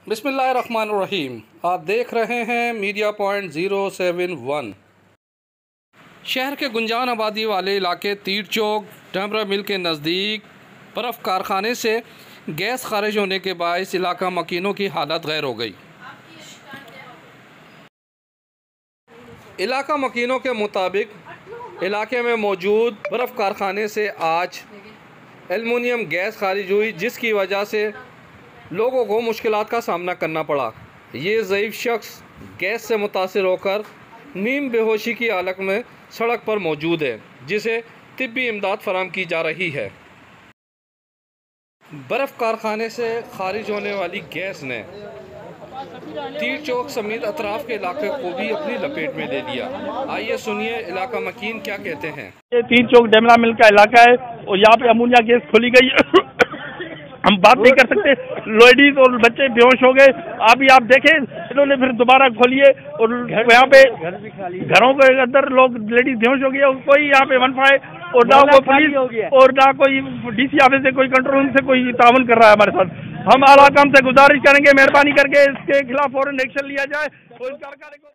बिस्मिल्लाहिर्रहमानिर्रहीम। आप देख रहे हैं मीडिया पॉइंट 071। शहर के गुंजान आबादी वाले इलाके तीर चौक डमरा मिल के नज़दीक बर्फ़ कारखाने से गैस खारिज होने के बायस इलाका मकीनों की हालत गैर हो गई। इलाका मकीनों के मुताबिक इलाके में मौजूद बर्फ़ कारखाने से आज एल्युमिनियम गैस खारिज हुई, जिसकी वजह से लोगों को मुश्किलात का सामना करना पड़ा। ये ज़ईफ़ शख्स गैस से मुतासिर होकर नीम बेहोशी की हालत में सड़क पर मौजूद है, जिसे तिब्बी इमदाद फराहम की जा रही है। बर्फ़ कारखाने से खारिज होने वाली गैस ने तीर चौक समेत अतराफ के इलाके को भी अपनी लपेट में ले लिया। आइए सुनिए इलाका मकीन क्या कहते हैं। ये तीर चौक डमरा मिल का इलाका है और यहाँ पे अमोनिया गैस खोली गई हम बात नहीं कर सकते। लेडीज और बच्चे बेहोश हो गए। अभी आप देखें, इन्होंने फिर दोबारा खोलिए और यहाँ पे घरों के अंदर लोग लेडीज बेहोश हो गई और कोई यहाँ पे वन पाए और ना कोई पुलिस और ना कोई डीसी ऑफिस से कोई कंट्रोल रूम से कोई ताउन कर रहा है हमारे साथ। हम आला काम से गुजारिश करेंगे, मेहरबानी करके इसके खिलाफ फौरन एक्शन लिया जाए और इस कारखाने को